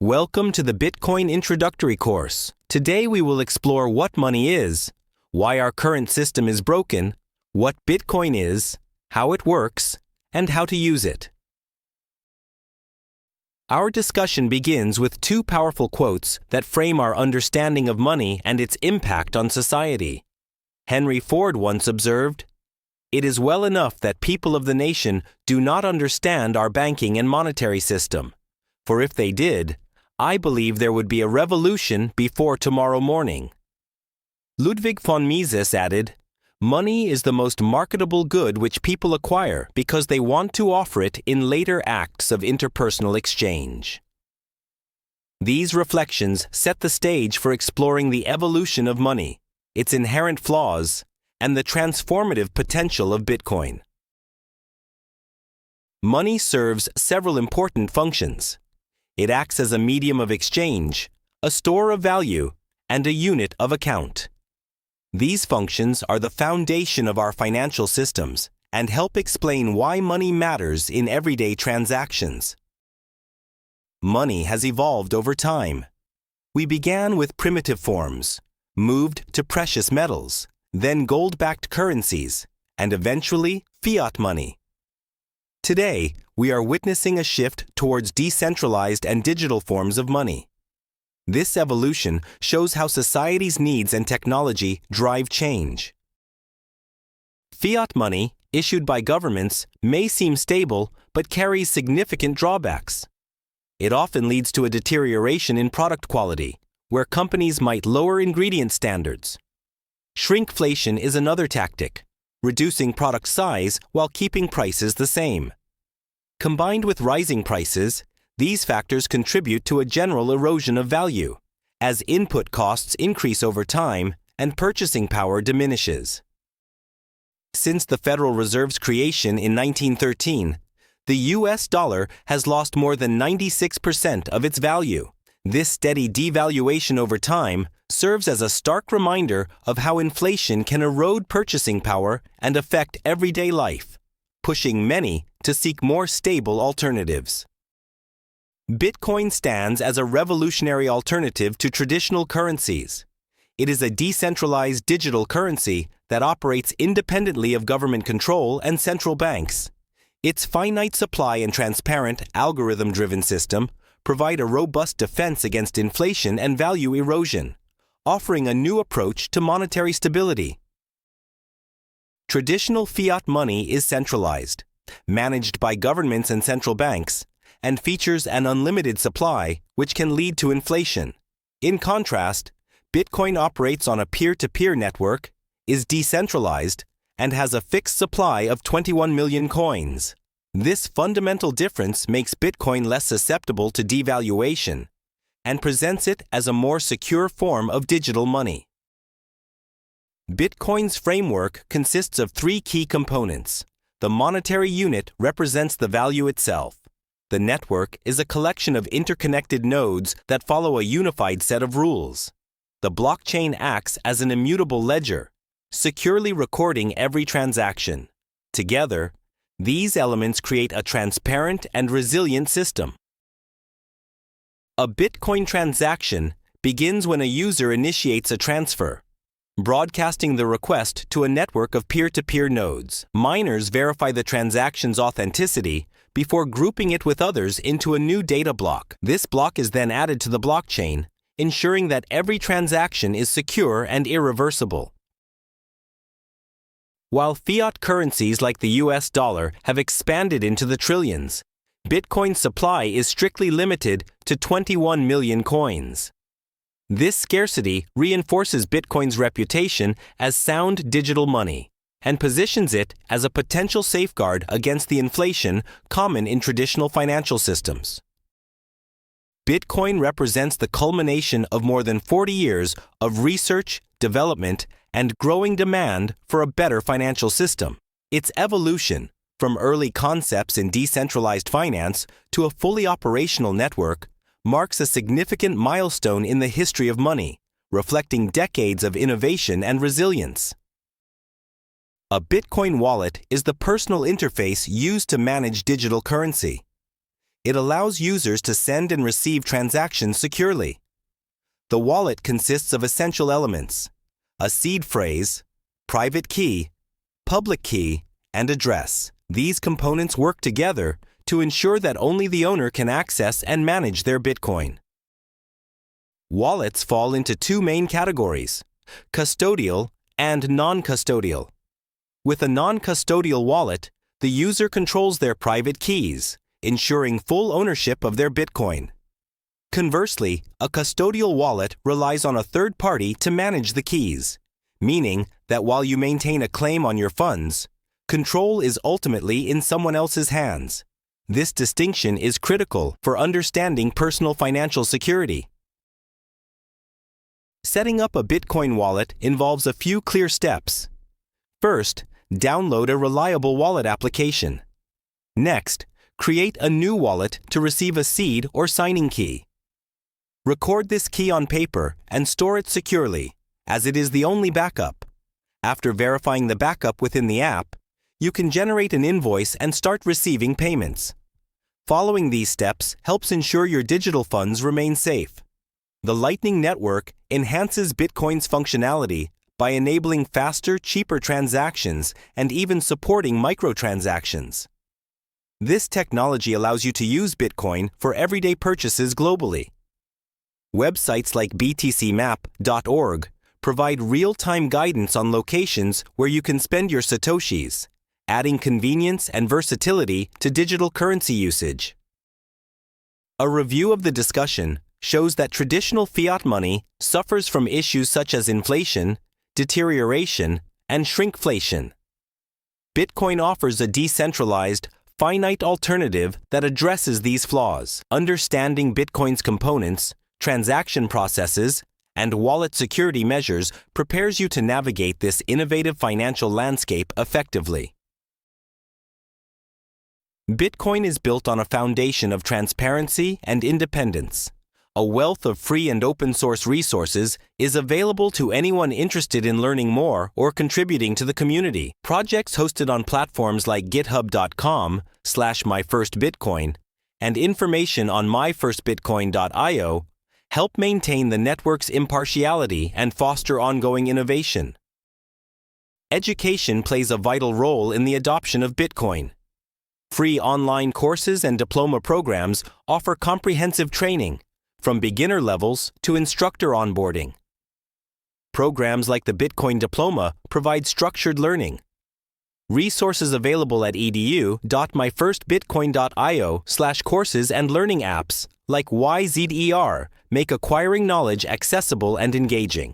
Welcome to the Bitcoin Introductory course. Today we will explore what money is, why our current system is broken, what Bitcoin is, how it works, and how to use it. Our discussion begins with two powerful quotes that frame our understanding of money and its impact on society. Henry Ford once observed, "It is well enough that people of the nation do not understand our banking and monetary system, for if they did, I believe there would be a revolution before tomorrow morning." Ludwig von Mises added, "Money is the most marketable good which people acquire because they want to offer it in later acts of interpersonal exchange." These reflections set the stage for exploring the evolution of money, its inherent flaws, and the transformative potential of Bitcoin. Money serves several important functions. It acts as a medium of exchange, a store of value, and a unit of account. These functions are the foundation of our financial systems and help explain why money matters in everyday transactions. Money has evolved over time. We began with primitive forms, moved to precious metals, then gold-backed currencies, and eventually fiat money. Today, we are witnessing a shift towards decentralized and digital forms of money. This evolution shows how society's needs and technology drive change. Fiat money, issued by governments, may seem stable but carries significant drawbacks. It often leads to a deterioration in product quality, where companies might lower ingredient standards. Shrinkflation is another tactic, reducing product size while keeping prices the same. Combined with rising prices, these factors contribute to a general erosion of value, as input costs increase over time and purchasing power diminishes. Since the Federal Reserve's creation in 1913, the US dollar has lost more than 96% of its value. This steady devaluation over time serves as a stark reminder of how inflation can erode purchasing power and affect everyday life, pushing many to seek more stable alternatives. Bitcoin stands as a revolutionary alternative to traditional currencies. It is a decentralized digital currency that operates independently of government control and central banks. Its finite supply and transparent, algorithm-driven system provide a robust defense against inflation and value erosion, offering a new approach to monetary stability. Traditional fiat money is centralized, managed by governments and central banks, and features an unlimited supply, which can lead to inflation. In contrast, Bitcoin operates on a peer-to-peer network, is decentralized, and has a fixed supply of 21 million coins. This fundamental difference makes Bitcoin less susceptible to devaluation and presents it as a more secure form of digital money. Bitcoin's framework consists of three key components. The monetary unit represents the value itself. The network is a collection of interconnected nodes that follow a unified set of rules. The blockchain acts as an immutable ledger, securely recording every transaction. Together, these elements create a transparent and resilient system. A Bitcoin transaction begins when a user initiates a transfer, broadcasting the request to a network of peer-to-peer nodes. Miners verify the transaction's authenticity before grouping it with others into a new data block. This block is then added to the blockchain, ensuring that every transaction is secure and irreversible. While fiat currencies like the US dollar have expanded into the trillions, Bitcoin's supply is strictly limited to 21 million coins. This scarcity reinforces Bitcoin's reputation as sound digital money and positions it as a potential safeguard against the inflation common in traditional financial systems. Bitcoin represents the culmination of more than 40 years of research, development, and growing demand for a better financial system. Its evolution, from early concepts in decentralized finance to a fully operational network, marks a significant milestone in the history of money, reflecting decades of innovation and resilience. A Bitcoin wallet is the personal interface used to manage digital currency. It allows users to send and receive transactions securely. The wallet consists of essential elements: a seed phrase, private key, public key, and address. These components work together to ensure that only the owner can access and manage their Bitcoin. Wallets fall into two main categories: custodial and non-custodial. With a non-custodial wallet, the user controls their private keys, ensuring full ownership of their Bitcoin. Conversely, a custodial wallet relies on a third party to manage the keys, meaning that while you maintain a claim on your funds, control is ultimately in someone else's hands. This distinction is critical for understanding personal financial security. Setting up a Bitcoin wallet involves a few clear steps. First, download a reliable wallet application. Next, create a new wallet to receive a seed or signing key. Record this key on paper and store it securely, as it is the only backup. After verifying the backup within the app, you can generate an invoice and start receiving payments. Following these steps helps ensure your digital funds remain safe. The Lightning Network enhances Bitcoin's functionality by enabling faster, cheaper transactions and even supporting microtransactions. This technology allows you to use Bitcoin for everyday purchases globally. Websites like btcmap.org provide real-time guidance on locations where you can spend your Satoshis, adding convenience and versatility to digital currency usage. A review of the discussion shows that traditional fiat money suffers from issues such as inflation, deterioration, and shrinkflation. Bitcoin offers a decentralized, finite alternative that addresses these flaws. Understanding Bitcoin's components, transaction processes, and wallet security measures prepares you to navigate this innovative financial landscape effectively. Bitcoin is built on a foundation of transparency and independence. A wealth of free and open source resources is available to anyone interested in learning more or contributing to the community. Projects hosted on platforms like github.com/myfirstbitcoin and information on myfirstbitcoin.io help maintain the network's impartiality and foster ongoing innovation. Education plays a vital role in the adoption of Bitcoin. Free online courses and diploma programs offer comprehensive training, from beginner levels to instructor onboarding. Programs like the Bitcoin Diploma provide structured learning. Resources available at edu.myfirstbitcoin.io/courses and learning apps like YZER make acquiring knowledge accessible and engaging.